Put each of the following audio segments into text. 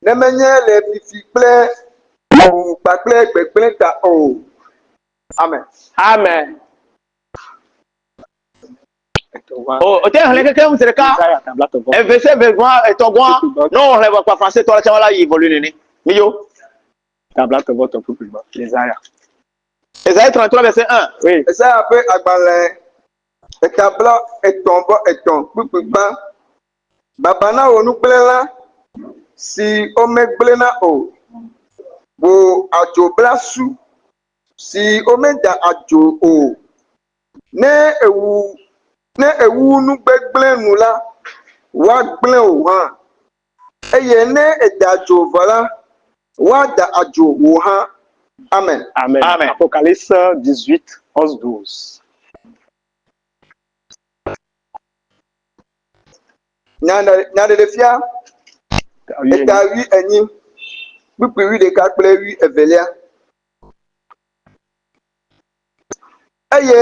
ne menye le fifi kple awu kpakple gbegblẽ ta o. Amen. Amen. Oh, o te hle keke un sereka. E verset 20 et ton goin. Non, on lève pas français toi la là il évolue nene. Miyo. Tabla te vote plus bas. Isaïe. Ésaïe 33 verset 1. Oui. Ça après agbalẽ etabla etɔ̃ bɔ etɔ̃ kpukpukpa babana wo nugblẽ la si womegblẽna o wo adzoblasu si womeda adzo o ne ewu nugbegblẽ nu la woagblẽ o hã eye ne eda adzo vɔ la woada adzo wo hã. Amen. Amen. Amen. Apocalypse 18, 11, 12. Nyaɖeɖefia eta 8 kpukpui 11 kple 12. Eye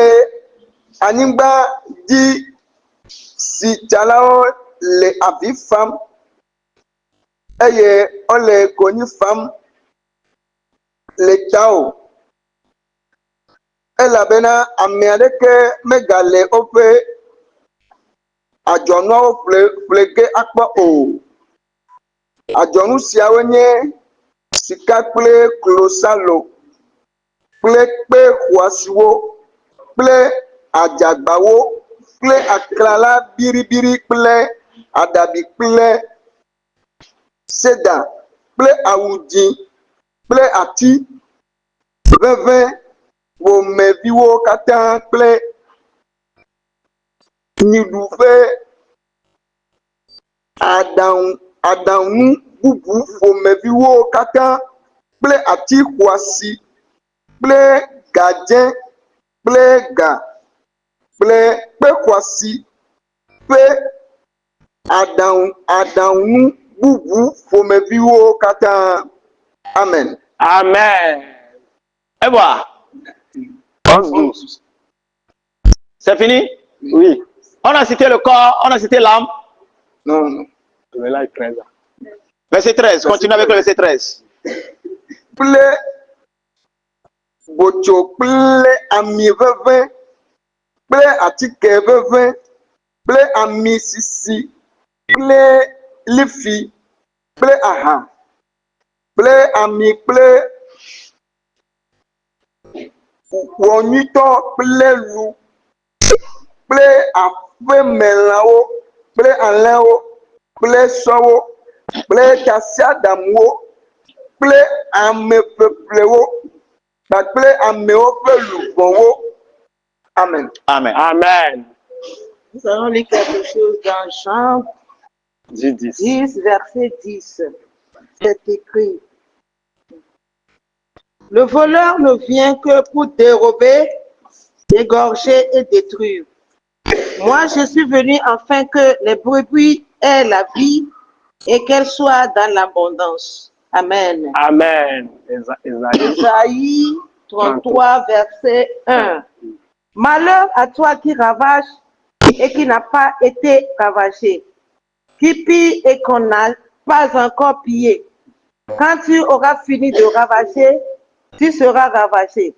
anyigba dzi si tsalawo le avi fam eye wole konyi fam le tawò elabena ame aɖeke megale woƒe adzɔnuawo ƒle ge akpɔ o. Adzɔnu siawo nye sika kple klosalo kple kpe xɔasiwo kple adzagbawo kple aklala biribiri kple aɖabi kple seda kple awu dzĩ kple ati ʋeʋẽ ƒomeviwo katã kple nyiɖuƒe aɖaŋu bubu ƒomeviwo katã kple ati xɔasi kple gadzẽ kple ga kple kpe xɔasi ƒe aɖaŋu bubu ƒomeviwo katã. Amen. Amen. Et voilà. 11, 12. C'est fini? Oui. On a cité le corps, on a cité l'âme. Non. Je vais là 13. Verset 13. Continue avec le verset 13. Kple gbotso kple ami ʋeʋẽ kple atike ʋeʋẽ kple ami sisi kple lifi kple aha kple ami kple wɔnyuitɔ kple lu kple aƒemelãwo kple alẽwo kple sɔwo kple tasiaɖamuwo kple ame ƒeƒlewo kpakple amewo ƒe luʋɔwo. Amen. Amen. Amen. Nous allons lire quelque chose dans Jean 10, verset 10. C'est écrit. Le voleur ne vient que pour dérober, égorger et détruire. Moi, je suis venu afin que les brebis aient la vie et qu'elles soient dans l'abondance. Amen. Amen. Isaïe 33, verset 1. Malheur à toi qui ravage et qui n'a pas été ravagé, qui pille et qu'on n'a pas encore pillé. Quand tu auras fini de ravager, tu seras ravagé.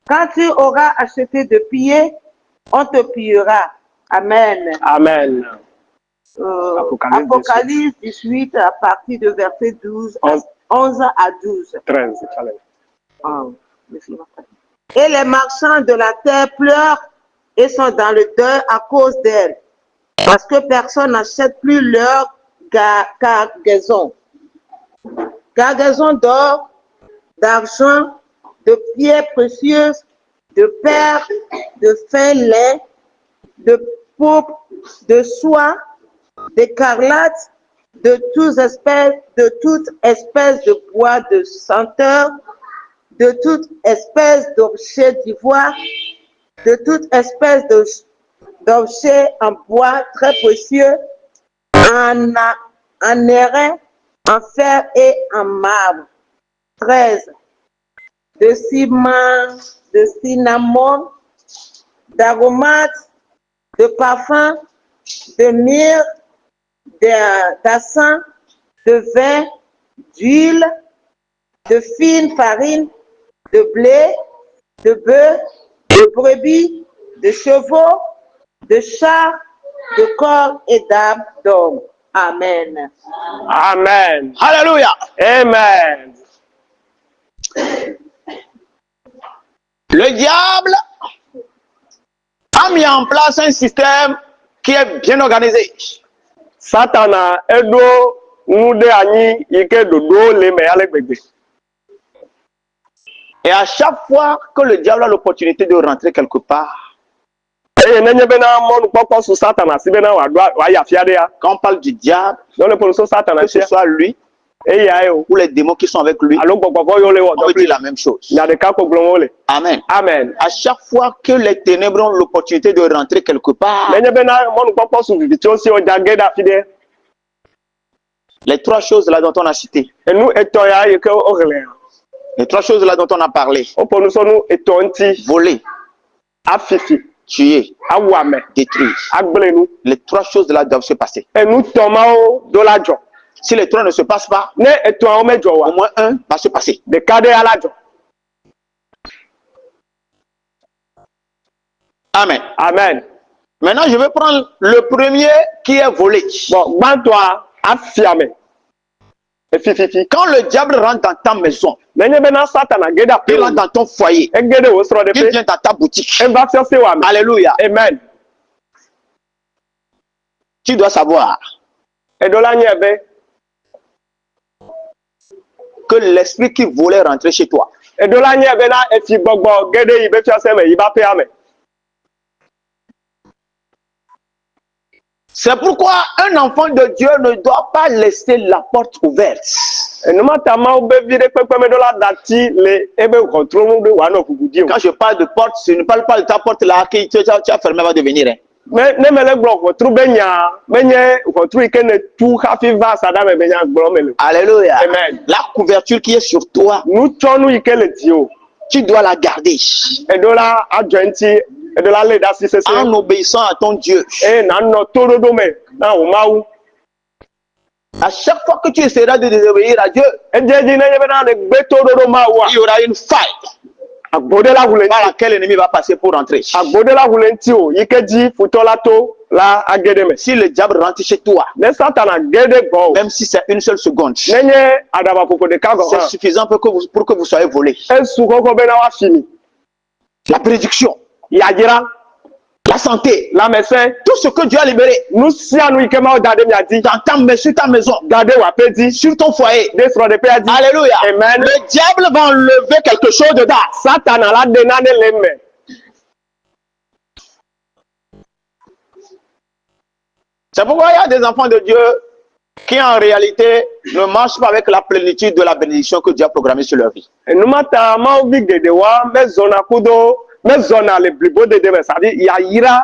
Quand tu auras acheté de piller, on te pillera. Amen. Amen. Apocalypse 18 à partir de verset 11 à 12. 13. Et les marchands de la terre pleurent et sont dans le deuil à cause d'elle, parce que personne n'achète plus leur cargaison. Cargaison d'or, d'argent, de pierres précieuses, de perles, de fin lin, de pourpre, de soie, d'écarlate, de toute espèce de bois de senteur, de toute espèce d'objet d'ivoire, de toute espèce d'objet en bois très précieux, en airain, en fer et en marbre. 13. De cinnamon, d'aromates, de parfums, de myrrhe, d'encens, de vin, d'huile, de fine farine, de blé, de bœuf, de brebis, de chevaux, de chats, de corps et d'âmes d'hommes. Amen. Amen. Alléluia. Amen. Le diable a mis en place un système qui est bien organisé. Satana edo nude anyi ike dodo le me ale gbegbe. Et à chaque fois que le diable a l'opportunité de rentrer quelque part, Eye nenye bena monu kpɔkpɔ su Satana si bena wa ya fiade ya. quand on parle du diable, Dans le polo so Satana que ce sia. soit lui Eye ya yo. ou les démons qui sont avec lui, Alo gbɔgbɔ yo le wo on veut do dire la même chose. Ya de ka ko gblɔ le. Amen. Amen. À chaque fois que les ténèbres ont l'opportunité de rentrer quelque part, Nenye bena monu kpɔkpɔ su viviti o si o jage da fide. les trois choses là dont on a cité, Enu etɔ ya yi ke o hele. les trois choses là dont on a parlé, O ponu so nu etɔ nti voler, afifi, tuer, awame, détruire, agblenu. les trois choses là doivent se passer. Enu tɔmawo do la dzɔ. Si les trois ne se passent pas, Ne etɔawo me dzɔ au wa. moins un va se passer. Ɖeka ɖe ala dzɔ. Amen. Amen. Maintenant, je vais prendre le premier qui est volé. Bon, gbãtɔa afiame. Efififi. Quand le diable rentre dans ta maison, Nenye bena Satana ge ɖe il aƒe rentre dans ton foyer, ege ɖe wo il srɔ̃ɖeƒe. vient dans ta boutique. Eva fiase wa me. Alléluia. Amen. Tu dois savoir Eɖo la nye be que l'esprit qui voulait rentrer chez toi, eɖo la nye bena efi gbɔgbɔ ge ɖe yi be fiase me yi be aƒea me. c'est pourquoi un enfant de Dieu ne doit pas laisser la porte ouverte. Enumata mawo be vi ɖe kpekpeme ɖo la dati le ebe ʋɔtru be wòanɔ kuku di o. Quand je parle de porte, je ne parle pas de ta porte là que tu as fermé avant de venir. Hein. Me ne me le gblɔ ʋɔtru be nya menye ʋɔtru yi ke ne tu hafi va asaɖa me be nya gblɔ me le. Alléluia. Amen. La couverture qui est sur toi, Nutsɔnu yi ke le dziwò. tu dois la garder Eɖo la adzɔ ŋuti, eɖo la lé ɖe asi sesẽ. en obéissant à ton Dieu. Eye nanɔ toɖoɖo me na wò Mawu. À chaque fois que tu essaieras de désobéir à Dieu, Edze dzi nenye bena ne gbe toɖoɖo Mawua, il y aura une faille agbo ɖe la ʋu le par ŋuti. laquelle l'ennemi va passer pour rentrer. Agbo ɖe la ʋu le ŋuti o, yi ke dzi futɔ la to la age ɖe me. Si le diable rentre chez toi, Ne Satana ge ɖe gbɔ o, même si c'est une seule seconde, nenye aɖabaƒoƒo ɖeka gɔ c'est hã, suffisant pour que vous soyez volés. esu kɔkɔ bena woafi mi. La prédiction, Yayra, la santé, lãmesẽ, tout ce que Dieu a libéré nu sia nu yi ke Mawu da ɖe mia dzi, sur ta maison, da ɖe wò aƒe dzi, sur ton foyer. ɖe srɔ̃ɖeƒea dzi. Alléluia. Amen. Le diable va enlever quelque chose dedans. Satana la ɖe nane le eme. C'est pourquoi il y a des enfants de Dieu qui en réalité ne marchent pas avec la plénitude de la bénédiction que Dieu a programmée sur leur vie. Enumata Mawu vi geɖewoa mezɔna kudo mezɔna le blibo dede me sabi yayra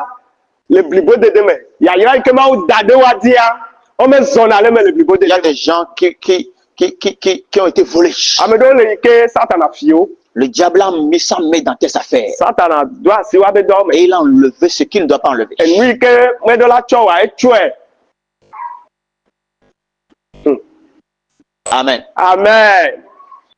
le blibo dede me yayra yi ke Mawu da ɖe wa dzia womezɔna le me le blibo Il y a dede me. des gens qui ont été volés. Ame ɖewo le yi ke Satana fiwo. Le diable a mis sa main dans tes affaires Satana do asi wa be dɔ me. et il a enlevé ce qu'il ne doit pas enlever. Enu yi ke meɖo la tsɔ wa etsɔe. Amen. Amen.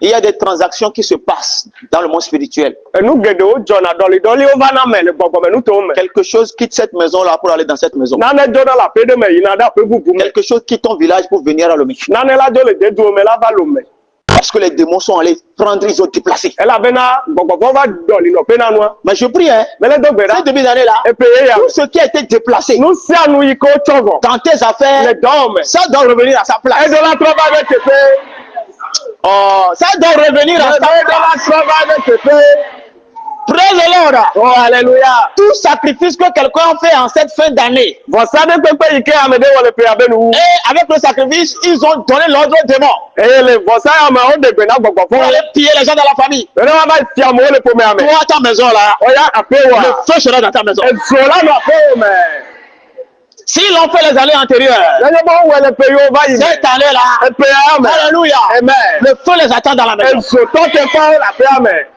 Il y a des transactions qui se passent dans le monde spirituel. Enu geɖewo dzɔna dɔlidɔliwo vana me le gbɔgbɔme nutowo me. Quelque chose quitte cette maison-là pour aller dans cette maison. Nane dzɔna le aƒe ɖe me yina ɖe aƒe bubu me. Quelque chose quitte ton village pour venir à Lomé. Nane la dzo le deduwo me la va lo me. Parce que les démons sont allés prendre, ils ont déplacé. Elabena gbɔgbɔgbɔ va dɔli nɔƒe na nua. Mais je prie, hein, Mele do gbe ce ɖa. début d'année-là, Epe ye ya. tout ce qui a été déplacé Nu sia nu yi ke wotsɔ vɔ. dans tes affaires, Le dɔwɔ me. ça doit revenir à sa place. Eɖo la trɔ va ɖe teƒe. Oh, ça doit revenir à sa Eɖo la place. trɔ va ɖe teƒe. Praise the Lord. Oh alléluia. Tout sacrifice que quelqu'un a fait en cette fin d'année, Vɔsa ɖe kpekpe yi ke ame ɖe wɔ le pe abe nuwu. et avec le sacrifice, ils ont donné l'ordre aux démons Eye le vɔsa ya me wo de gbe na gbɔgbɔ pour fɔ. aller piller les gens dans la famille. Nene wa va fi amewo le ƒomea me. Toi, ta maison là, Oya aƒe le wa. feu sera dans ta maison. Edzo la nɔ aƒewo me. S'ils l'ont fait les années antérieures, Nenye be wowɔe le pe yiwo va yi me. cette année-là, Epe ya me. alléluia, Amen. le feu les attend dans la maison. Edzo tɔ teƒe le aƒea me.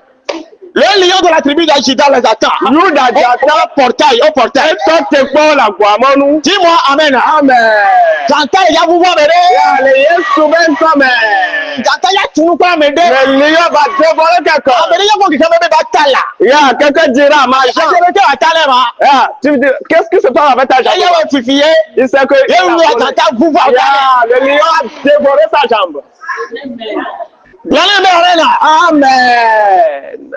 Le lion de la tribu d'Ajuda les attend. Juda jata. Au portail, au portail. Eto te la guamonu. Dis-moi amen. Amen. J'entends, il y a vous voir m'aider. Ya le Yesu ben same. J'entends, il y a tout nous pas m'aider. Le lion va dévorer quelqu'un. Amen, il y a qui me batala. Ya, quelqu'un dira, ma Je Jean. vais te batala, ma. Ya, tu me dis, qu'est-ce qui se passe avec ta Il y jambe? a un fifier. Il sait que. Il y a un j'entends vous voir. Ya, le lion a dévoré sa jambe. Bien aimé, Amen.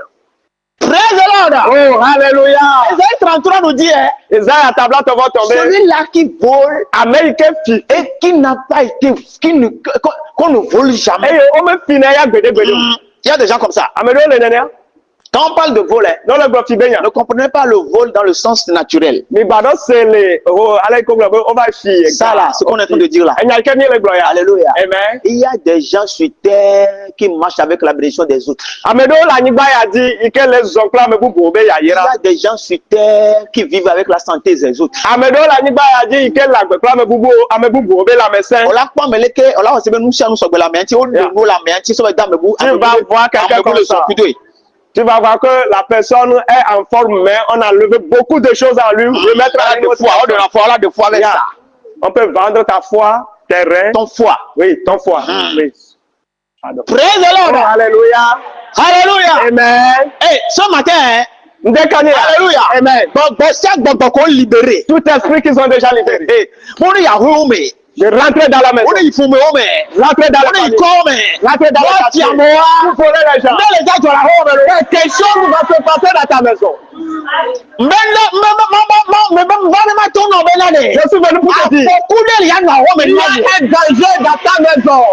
praise the Lord. Oh, alléluia. Isaïe 33 nous dit, hein, Isaïe à ta blatte va tomber. celui-là qui vole Américain fit. et qui n'a pas été, qu'on ne vole jamais. Et on me finit à gbede gbede. Il y a des gens comme ça. Amélie le néné. Quand on parle de vol, hein, Non le gofi benya. ne comprenez pas le vol dans le sens naturel. Mi bado c'est le allez comme on va chier. Ça là, ce qu'on est en train de dire là. Il y a quelqu'un le gloire. Alléluia. Amen. Il y a des gens sur terre qui marchent avec la bénédiction des autres. Amélie la nyigba ya dit que les oncles me bubu be ya Il y yira. a des gens sur terre qui vivent avec la santé des autres. Amélie la nyigba ya dit que la gbekla me bubu be la médecin. On l'a pas mêlé que, on l'a aussi nous sommes sur la main, on nous la main, on va dans le bout. Tu vas voir quelqu'un comme ça. Tu vas voir que la personne est en forme, mais on a levé beaucoup de choses à lui. Remettre à de foi, on donne la foi, là, de foi avec ça. On peut vendre ta foi, tes reins. Ton foie. Oui, ton foie. Oui. Pardon. Praise the Oh, Lord. alléluia. Alléluia. Amen. Hey, ce matin, hein, Ndekani. alléluia. Amen. Donc, chaque bon qu'on libéré. Tout esprit qui sont déjà libérés. Hey, mon y a roumé. De rentrer dans la maison. On est fumé, mais. Rentrer dans la On est famille. comme. Rentrer dans la Qui a famille. moi. Vous prenez les gens. Mais les gars, tu as la robe. Quelque chose va se passer dans ta maison. Mais Je suis venu pour te dire. Il y a un danger dans ta maison.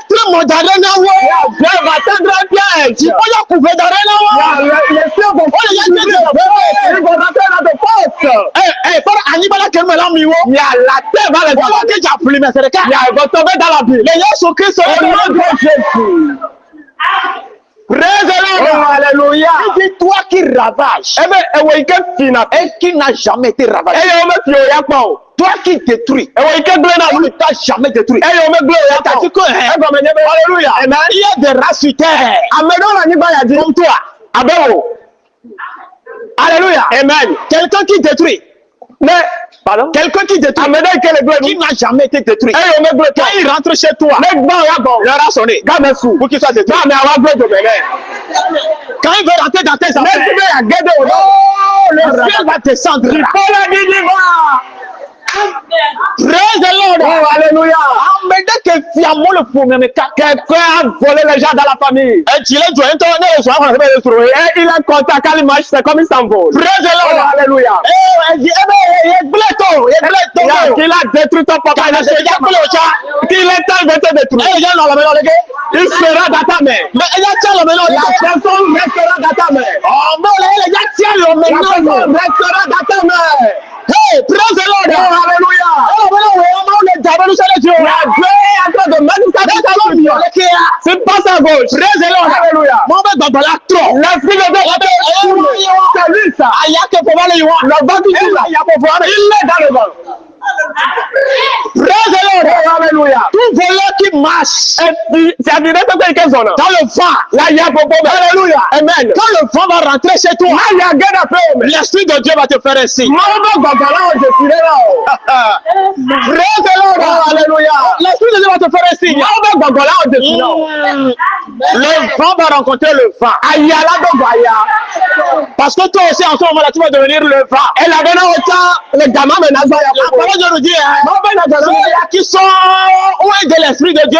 Dieu va tendre un piège. Les cieux vont ils vont rentrer dans tes portes. Il y a la terre va les envahir. Ils vont tomber dans la ville. Au nom de Jésus. Oh, alléluia. C'est toi qui ravage Eh bien, et et qui n'a jamais été ravagé. Toi qui détruis, on ne t'a jamais détruit. T'as dit que, alléluia, il y a des races sur terre comme toi. Alléluia. Amen. Quelqu'un qui détruit. Mais, pardon? Quelqu'un qui détruit. Qui n'a jamais été détruit. Quand il rentre chez toi, l'heure a sonné. Pour qu'il soit détruit. Quand il veut rentrer dans tes affaires, le ciel va descendre. Praise the Lord. Oh, alléluia. Quelqu'un a volé les gens dans la famille. Et il a contact à l'image, c'est comme il s'envole. Praise the Oh, Lord. alléluia. Il a détruit ton papa. Il est temps de te détruire. Il sera dans ta main. La personne restera dans ta main. La personne restera dans ta main. Hey, praise the Lord. Oh, alléluia. Dieu est en train de manifester. C'est pas sa gauche. Praise the Lord. Alléluia. Trop. L'esprit de Dieu, c'est lui ça. Le vent qui joue là, il est dans le vent. Praise the Lord. Oh, alléluia. Tout voleur qui marche C'est à dire que quelle zone? dans le vent. Là, il y a beaucoup. Alléluia. Amen. Quand le vent va rentrer chez toi, Là, il y a guerre à faire. l'Esprit de Dieu va te faire ainsi. Praise Praise the Lord. Oh, alléluia. L'Esprit de Dieu va te faire ainsi. Le vent va rencontrer le vent. Parce que toi aussi, en ce moment-là, tu vas devenir le vent. Et la bonne autant, le gamin me n'a pas La parole de Dieu nous dit, ceux-là qui sont où est de l'Esprit de Dieu,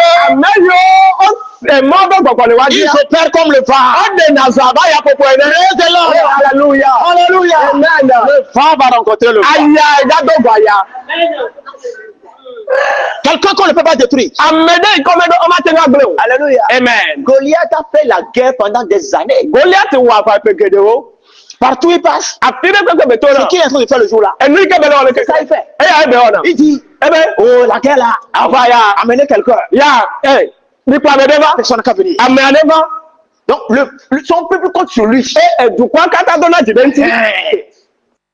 ils se perdent comme le vent. Praise the Lord. Alléluia. Alléluia. Amen. Le vent va rencontrer le vent. Quelqu'un qu'on ne peut pas détruire. Alléluia. Amen. Goliath a fait la guerre pendant des années. Goliath wa pa pe gede o. Partout il passe. Apire pe pe beto Ce na. qu'il est en train de faire le jour là, Enu ke be lo le ke. ça il fait. E ya be ona. Il dit, E be oh la guerre là, ava ya. amenez quelqu'un. Ya ni pa me deva. Personne n'a venir. Ame aneva. Donc son peuple compte sur lui. E du kwa kata dona jidenti.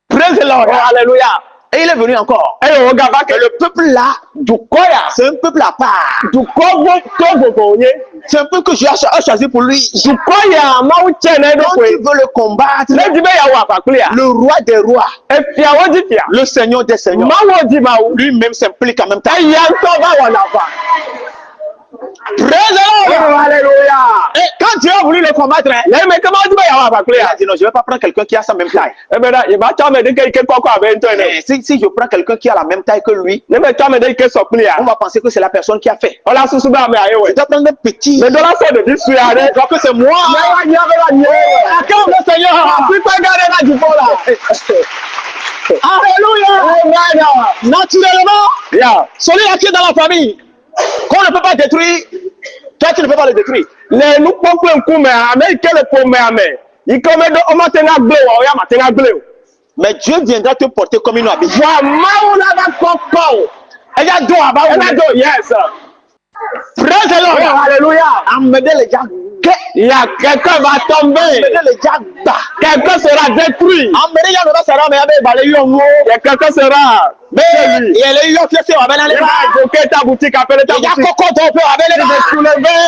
Praise the Lord. Oh, alléluia. Et il est venu encore. Et on regarde Et le peuple là, Dukoya. c'est un peuple à part. Dukobo Togogonye. C'est un peuple que Dieu a choisi pour lui. Dukoya Mauchene Donc Dokwe. il veut le combattre. Lady Beya Wapakulia. Le roi des rois, Efia Wodifia. le Seigneur des seigneurs, Mawodi Maou. lui-même s'implique en même temps. Ayantoba Wanava. Praise the Lord. Oh, alléluia. Et quand Dieu a voulu le combattre, hein, Mais comment tu vas y avoir il Wapakulia? a dit non, je ne vais pas prendre quelqu'un qui a sa même taille. Eh ben là, il va t'amener de quelqu'un quoi avec toi. Mais si je prends quelqu'un qui a la même taille que lui, Ne me t'amener de quelqu'un soplia. on va penser que c'est la personne qui a fait. On l'a sous mais aïe Je ouais. dois prendre un petit. Mais dans la sorte de dissuader. Je crois que c'est moi. Mais là, il y avait la Quand le Seigneur Tu peux garder là du fond là. Alléluia. Amen. Naturellement, Yeah. celui-là qui est dans la famille, qu'on ne peut pas détruire, toi tu ne peux pas le détruire. Le nous pouvons un coup mais américain le pour mais il comme de on matenga bleu ou ya matenga bleu. Mais Dieu viendra te porter comme une habitude. Wa mauna ba kokko. Et il y a deux à bas. Yes. Praise the Lord. Oh, alléluia. Emmenez les gens. Il y a quelqu'un va tomber. Emmenez les gens bas. Quelqu'un sera détruit. Emmenez les gens dans la mais avec balai yon. Il y a quelqu'un sera. Mais il y a les yon qui se va Il y a bloqué ta boutique, appelle ta il y a boutique. coco ton peu avec les Il va gars. soulever.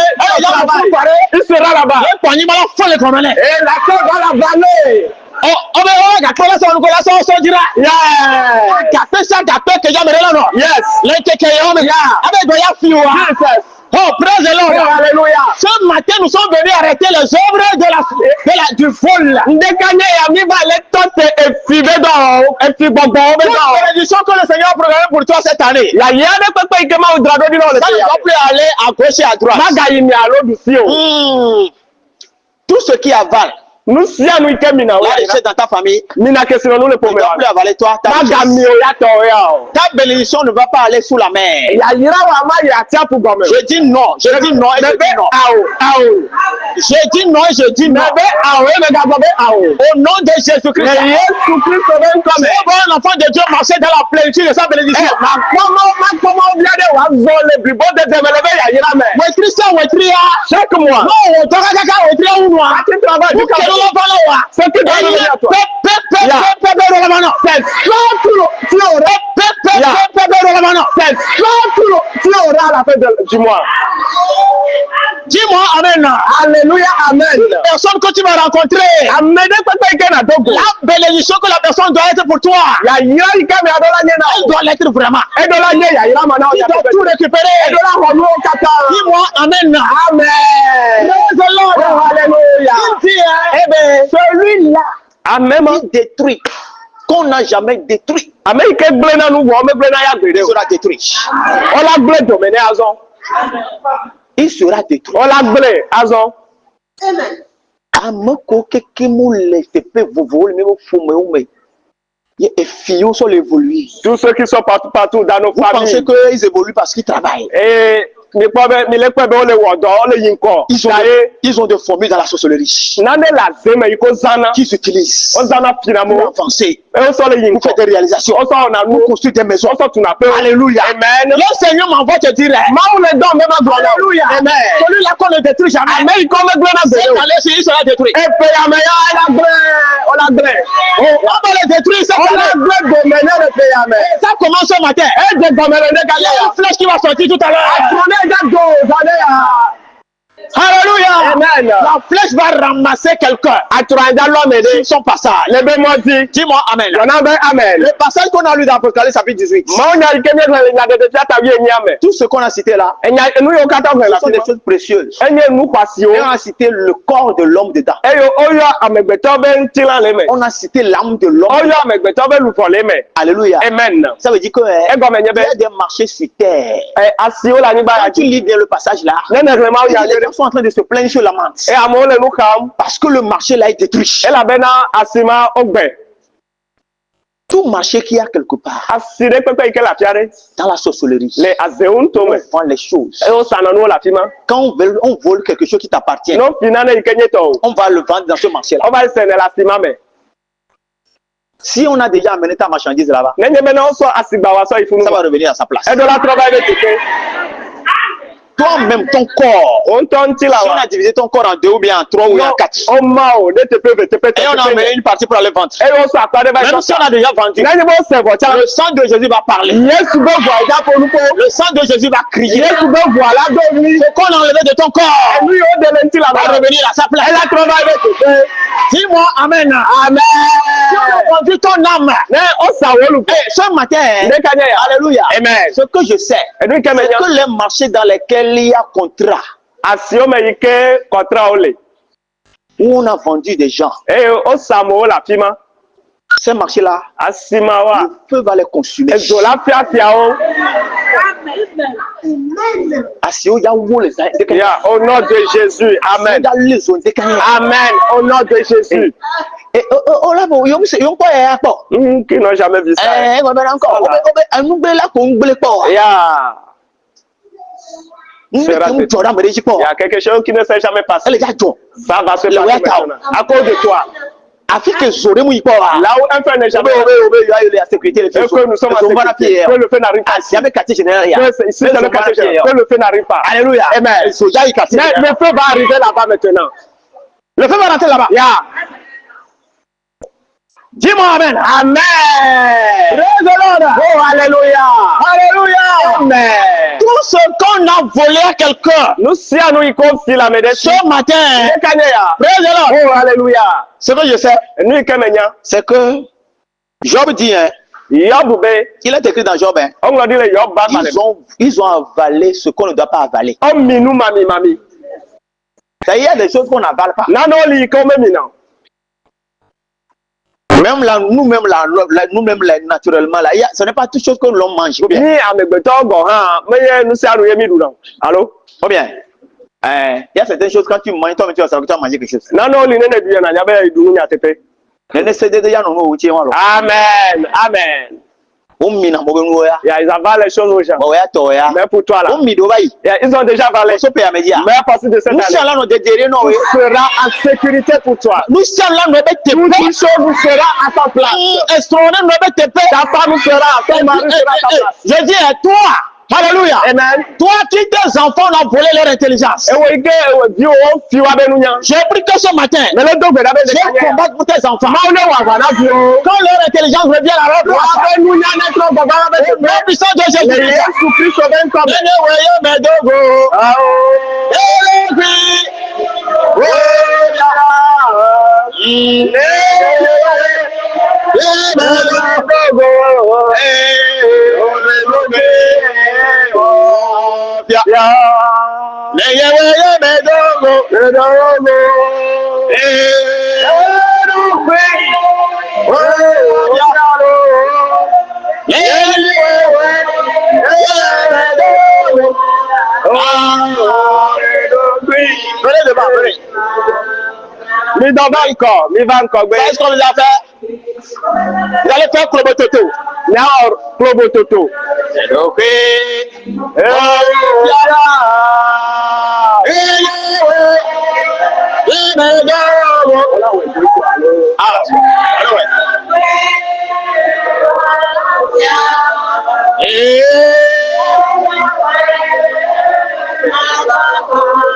Il sera là-bas. Il pogni mal folle comme elle. Et la terre va la vallée. Oh, mais on a gâté son Nicolas son dira. Yeah. Gâté ça gâté que j'ai mené là non. Yes. Les kékéons mais avec doya fiwa. Jesus. Oh, praise the Lord. Oh, alléluia. Ce matin, nous sommes venus arrêter les œuvres du vol. Ndekanye ya mi ba le tote e fi bedo. E fi gbogbo Toute bedo. bénédiction que le Seigneur a programmée pour toi cette année. Ya ya de pepe ike ma udrado di no le. Ça ne doit plus aller à gauche et à droite. Maga yi mi alo du si o. Tout ce qui avale Nu si anu ike mi na la wa. richesse dans ta famille Mi na kesino nu le ne po me doit wa. plus avaler toi. Ta Maga mi richesse. o ya to ya o. Ta bénédiction ne va pas aller sous la mer. Ya yira wa ma ya tia pu gome. Je dis non, je dis non et je dis non. Ao. Je dis non et je dis non. Bebe ao e me ga bobe ao. Au nom de Jésus-Christ. Le Yesu Kristo ben come. Si un enfant de Dieu marchait dans la plénitude de sa bénédiction. Ma komo obiade wa zo le bibo de developper ya yira me. Ouais, Christian, ouais, Tria. Chaque mois. Non, on t'aura caca, ouais, Tria ou moi. Qui travaille Vous du qui camp. n'en pas là, Ce qui doit donner à toi. C'est ça Tu auras à la fin du mois. Dis-moi amen. Alléluia, amen. Personne que tu vas rencontrer. Amen. La bénédiction que la personne doit être pour toi. Elle doit l'être vraiment. Tu dois tout récupérer. Dis-moi amen. Amen. Oh, alléluia. Eh bien, Celui-là. Amen. qui détruit, qu'on n'a jamais détruit, Amen. Ike gblẽ na nu wɔ, megblẽ na ya gblẽ ɖe il o. sera détruit. Ɔla gblẽ dome ne azɔ. Il sera détruit. Ɔla gblẽ azɔ. Ame ko keke mu le teƒe vovovowo le míaƒe ƒomewo me ye efiwo sɔ le évoluer. Tous ceux qui sont partout dans nos Vous pensez familles. qu'ils évoluent parce qu'ils travaillent. Et mikpɔ be mi le kpɛ be wole wɔ dɔ, wole yi ŋkɔ. Ils ont des formules dans la sorcellerie Nane le aze me yi ko zãna. qu'ils utilisent Wozãna ƒina pour mo. avancer, Et wosɔ le yi pour ŋkɔ. faire des réalisations, Wosɔ wɔna pour nu. construire des maisons. Wosɔ tuna pe. Alléluia. Amen. Le Seigneur m'envoie te dire, Mawu le dɔn bɛ ma gblɔ la. Alléluia. Amen. Celui-là qu'on ne détruit jamais. Ame yi kɔ megblẽ na Cette gbe o. année-ci, il sera détruit. Epe ame ya ɔla gblẽ. Ɔla gblẽ. On va le détruire cette Ɔla année. gblẽ dome ne le pe ya me. Ça commence ce matin. Ede gɔme le ne Il y a gale. une flèche qui va sortir tout à l'heure. Atrone ga do zane ya. Alléluia. Amen. La flèche va ramasser quelqu'un. Atranda l'homme Sur de. son passage. Le be mo di. Dis-moi amen. Yɔna be amen. Le passage qu'on a lu dans Apocalypse chapitre 18. Mawu nya yi ke nye le nya de fia ta wie nya me. Tout ce qu'on a cité là, Enya enu yo kata gbe ce la sont fi. des choses précieuses. Enye nu kwasiwo. Et on a cité le corps de l'homme dedans. Eyo oyo amegbetɔ be ŋutilã le me. On a cité l'âme de l'homme. Oyo amegbetɔ be luƒɔ le me. Alléluia. Amen. Ça veut dire que Egɔme nye il y be a des marchés sur terre. asiwo le anyigba ya Quand tu dzi. lis bien le passage là, Ne neglẽma wo ya les nye gens sont en train de se plaindre sur la menthe. E amewo le nu xam. Parce que le marché là est détruit. Elabena asima wo gbe. Tout marché qu'il y a quelque part, Asi ɖe kpekpe yi ke le afi aɖe. dans la sorcellerie, Le azewo ŋuto on me. vend les choses. Eye wosana nuwo le afi ma. Quand on vole quelque chose qui t'appartient, Ne wofi nane yi ke nye tɔ o. on va le vendre dans ce marché là. Wova sene le asima me. Si on a déjà amené ta marchandise là-bas, Nenye be ne wosɔ asigba woasɔ yi funu ça va me. revenir à sa place. Eɖo la trɔ va ebe teƒe. toi-même, ton corps, On tonti la si on wa. a divisé ton corps en 2 ou bien en 3 ou en 4, O ma o ne te pe et on a emmené une partie pour aller vendre, E o sa pa de ba même si on a déjà vendu, Na ni bo se bo cha. le sang de Jésus va parler. Yesu be vo aja po lupo. Le sang de Jésus va crier. Yesu be vo ala do mi. Ce qu'on a enlevé de ton corps Enu yo de le nti la va ba. revenir à sa place. Elle a travaillé de te. Dis-moi Amen. Amen. Si on a vendu ton âme, Ne o sa wo lupo. ce matin, Ne ka ne ya. alléluia, Amen. ce que je sais, Enu ke c'est me nya. que les marchés dans lesquels il y a contrat, Asio me yike kontra ole. où on a vendu des gens, E o sa mo la fima. ces marchés-là, Asima wa. le feu va les consumer. Ezo la fia o. Asio ya wo les ailes. Ya au nom de Jésus. Amen. Ya les zones de Kenya. Amen. Au nom de Jésus. Et oh là bon, yon pas ya po. Qui n'ont jamais vu ça. On va encore. On va là qu'on blé po. Ya. Nous sommes Jordan mais je po. Il y a quelque chose qui ne s'est jamais passé. Elle est déjà John. Ça va se Le passer Weta. maintenant. À cause de toi. Afrique zore mu ipo. Là où un fait n'est jamais. Il y a la sécurité les Et que nous sommes à sécurité. Que le feu n'arrive pas. Il y avait quartier général. Que ici c'est le quartier général. Que le feu n'arrive pas. Alléluia. Amen. Soja il quartier. Mais le feu va arriver là-bas maintenant. Le feu va rentrer là-bas. Ya. Dis-moi Amen. Amen. Praise the Lord. Oh, alléluia. Alléluia. Amen. Tout ce qu'on a volé à quelqu'un Nous si à nous y confie la médecine. ce matin, praise the Lord. Oh, alléluia. Ce que je sais, Nous y kemenya. c'est que Job dit, hein, Yob be. il est écrit dans Job, hein, On l'a dit le Yob ba malem. ils ont avalé ce qu'on ne doit pas avaler. On minou mami. Il y a des choses qu'on n'avale pas. Nano li comme mina. Même là, nous-mêmes, naturellement, là, ce n'est pas toute chose que l'on mange. Ou bien, Ni amegbeto go ha. Meye nous si anu yemi du na. Allô? ou bien, il y a certaines choses, quand tu manges, toi, tu vas savoir que tu as mangé quelque chose. Nano li nene du na nyabe du nya tepe. Mais c'est déjà non, Amen. Amen. Ya, ils avalent les choses aux gens. Mais pour toi là, ils ont déjà avalé. Mais à partir de cette année, tout sera en sécurité pour toi. Tout chose vous sera à sa place. Ta femme sera, ton mari sera à ta place. Je dis à toi, alléluia. Amen. Toi qui tes enfants ont volé leur intelligence. J'ai pris que ce matin, je combat pour tes enfants. Quand leur intelligence revient à leur place, le puissant de Jésus-Christ. Mais dans encore, mais va encore. Qu'est-ce qu'on vous a fait? Vous allez faire Klobototo. Now, Klobototo. Ok.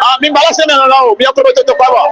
Ah, mi balance maintenant là, bien Klobototo quoi voir.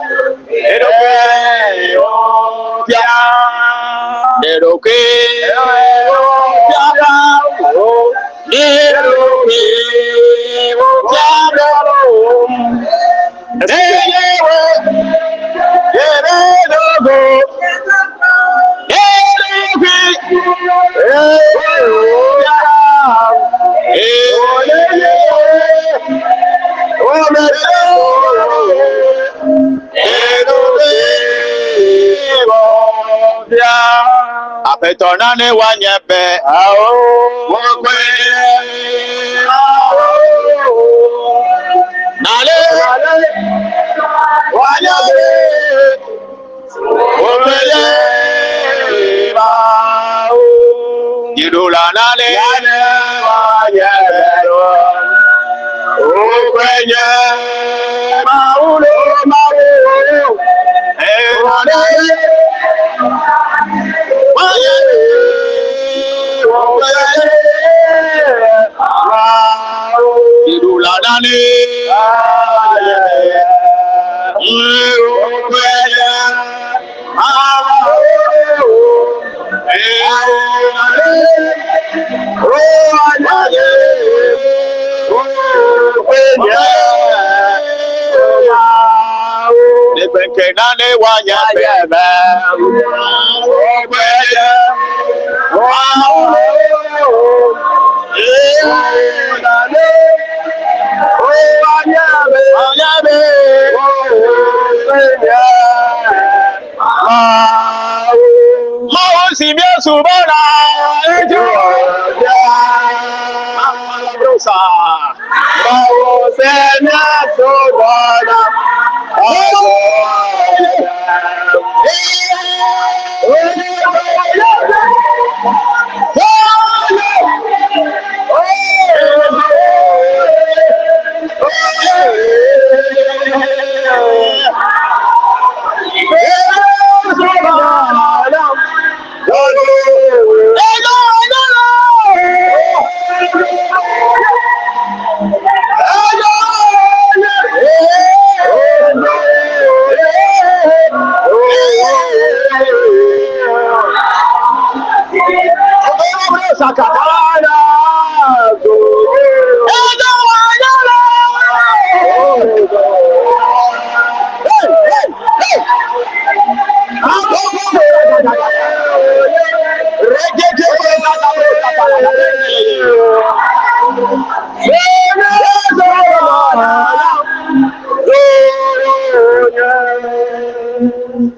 Apetonane wanyebe nale wanyebe Yidula nale wanyebe Ukwenye maulo Yidula nale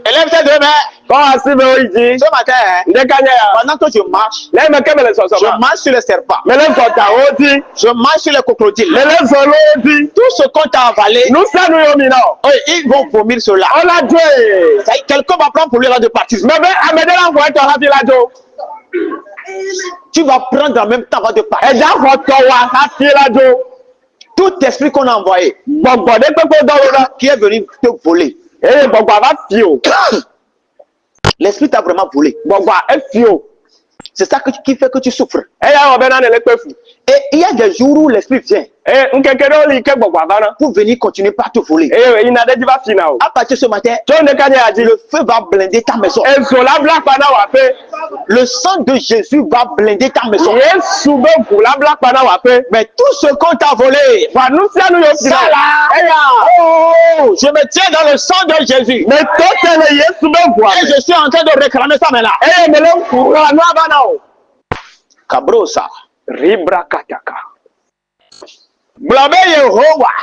Élève tes deux mains. Ce matin, pendant que je marche, je marche sur les serpents, je marche sur les crocodiles. Tout ce qu'on t'a avalé, ils vont vomir cela. Quelqu'un va prendre pour lui de baptisme. Tu vas prendre en même temps de baptisme. Tout esprit qu'on a envoyé, qui est venu te voler. L'esprit t'a vraiment volé. C'est ça qui fait que tu souffres. Et il y a des jours où l'esprit vient pour venir continuer par te voler. À partir de ce matin, le feu va blinder ta maison. Le sang de Jésus va blinder ta maison. Mais tout ce qu'on t'a volé, ça là, je me tiens dans le sang de Jésus. Et je suis en train de réclamer ça maintenant. Kabrosa. Ribrakataka. Blâmez Yehovah.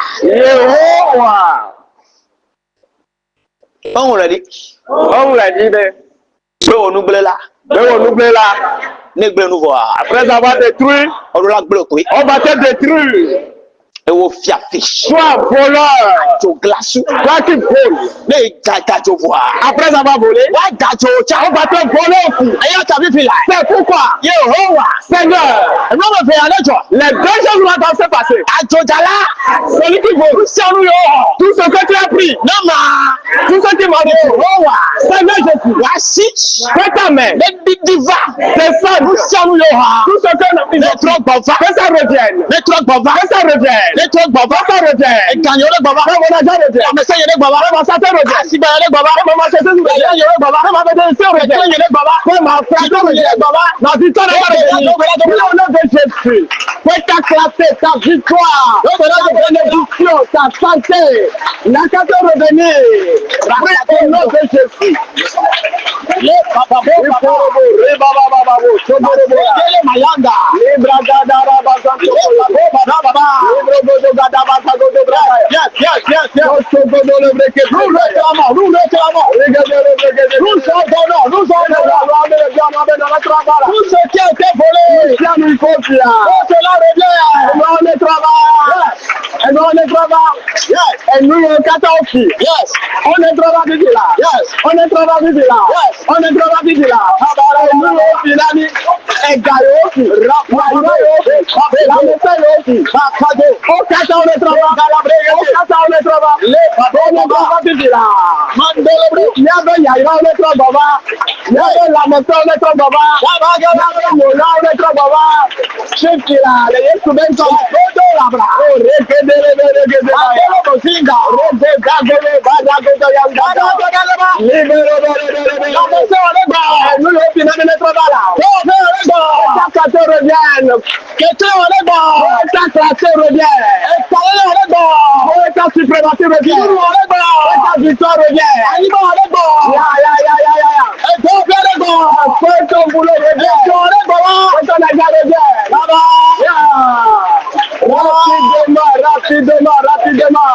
On l'a dit. On nous blâme là. Après avoir détruit, on va te détruire. Et au fiafiche. Toi voleur. Toi glaçou. Toi qui vole. Après avoir volé, on va te voler. C'est pourquoi Seigneur, les 2 jours vont se passer. Celui qui vole, tout ce que tu as pris, tout ce qui m'a dit, Seigneur Jésus, fais ta main, c'est ça, tout ce que nous avons, que ça revienne, les trucs baba, ça revient. Et quand il y a le baba, mon argent revient. Mais ça y est le baba, mon santé revient. Si ben le baba, mon santé revient. Il y a le baba, mon bénédiction revient. Il y a le baba, mon frère revient. Baba, ma victoire revient. Au nom de Jésus, fais ta clarté, ta victoire, ta bénédiction, ta santé, la carte revenir. Au nom de Jésus. Le baba, Mayanga, tout ce qui a été volé, labra. Oh, regede. Adele Mosinga. Regega gele bada godo yanga. Bada godo leba. Libero bere. La mose olegba. Nous le finons de notre bala. Oh, olegba. Ta classe revient. Question olegba. Ta classe revient. Escalade olegba. Ta suprématie revient. Olegba. Ta victoire revient. Anima olegba. Ya. Et toi olegba. Fais ton boulot revient. Olegba. Fais ton agent revient. Là-bas. Ya. Rapidement.